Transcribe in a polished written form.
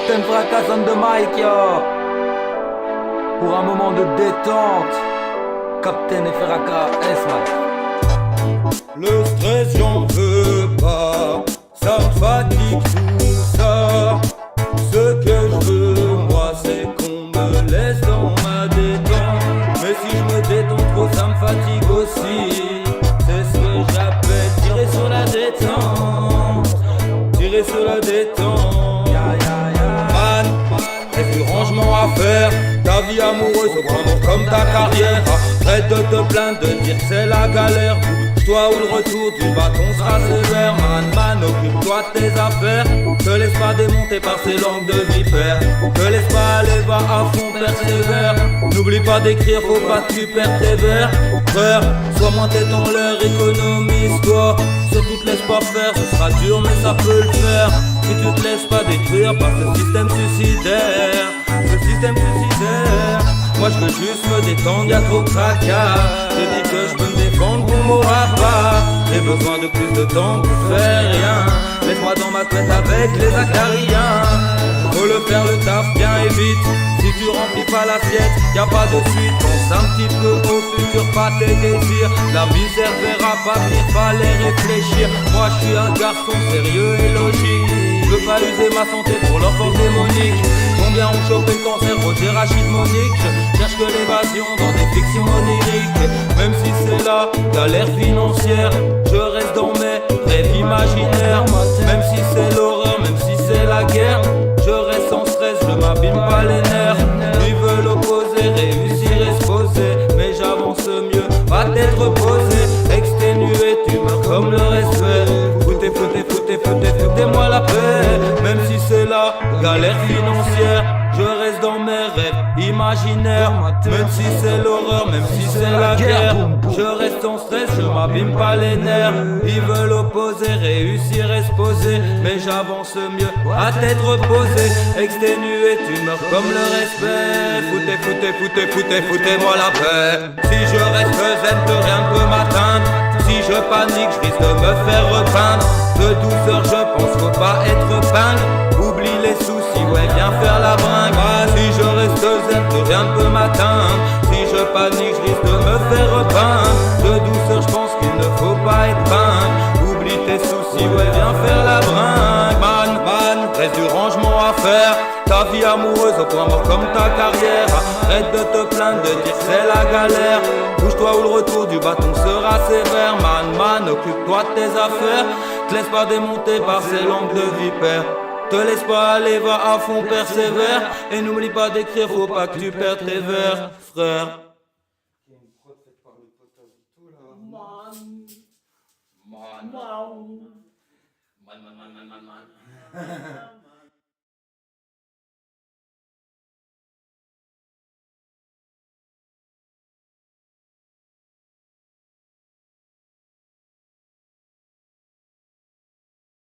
Captain Fracas on the mic, yo. Pour un moment de détente, Captain et Fracas, S-Man. Le stress j'en veux pas, ça me fatigue tout ça. Ce que je veux moi c'est qu'on me laisse dans ma détente. Mais si je me détends trop ça me fatigue aussi. C'est ce que j'appelle tirer sur la détente. Tirer sur la détente. Man, reste du rangement à faire. Ta vie amoureuse au point mort comme ta carrière. Arrête de te plaindre, de dire que c'est la galère. Toi ou le retour du bâton sera sévère. Man, occupe-toi de tes affaires. Te laisse pas démonter par ces langues de vipère. Te laisse pas aller, va à fond, persévère. N'oublie pas d'écrire, faut pas que tu perdes tes vers. Frère, sois moins tête en l'air, économise-toi. Surtout te laisse pas faire, ce sera dur mais ça peut le faire. Si tu te laisses pas détruire par ce système suicidaire. Ce système suicidaire. Moi je veux juste me détendre, y'a trop de tracas. Je dis que je peux me défendre, vous m'aura pas. J'ai besoin de plus de temps pour faire rien. Laisse-moi dans ma tête avec les acariens. Faut le faire le taf bien et vite. Si tu remplis pas l'assiette, y'a pas de suite. Pense un petit peu au futur, pas tes désirs. La misère verra pas venir, fallait réfléchir. Moi je suis un garçon sérieux et logique. Je veux pas user ma santé pour leur force démonique. Combien ont chopé le cancer, Roger, Rachid, Monique. Je cherche que l'évasion dans des fictions oniriques. Même si c'est la galère financière, je reste dans mes rêves imaginaires. Même si c'est l'horreur, même si c'est la guerre, je reste sans stress, je m'abîme pas les nerfs. Ils veulent opposer, réussir et se poser. Mais j'avance mieux, pas tête reposée. Exténué, tu meurs comme le respect. Foutez-moi la paix. Même si c'est la galère financière, je reste dans mes rêves imaginaires. Même si c'est l'horreur, même si c'est la guerre, je reste en stress, je m'abîme pas les nerfs. Ils veulent opposer, réussir et se poser. Mais j'avance mieux, à tête reposée. Exténué, tu meurs comme le respect. Foutez-moi la paix. Si je reste zen, que rien ne peut m'atteindre. Si je panique, je risque de me faire repeindre. De douceur, je pense, faut pas être pingre. Oublie les soucis, ouais, viens faire la bringue. Ah, si je reste zen, que rien ne peut m'atteindre. Si je panique, je risque de me faire repeindre. De douceur, je pense qu'il ne faut pas être pingre. Oublie tes soucis, ouais, viens faire la bringue. Man, reste du rangement à faire. Ta vie amoureuse au point mort comme ta carrière. Arrête de te plaindre, de dire que c'est la galère. Bouge-toi ou le retour du bâton sera sévère. Man, occupe-toi de tes affaires. Te laisse pas démonter par ces langues de vipère. Te laisse pas aller, va à fond, persévère. Et n'oublie pas d'écrire, faut pas que tu perdes tes vers, frère. Man.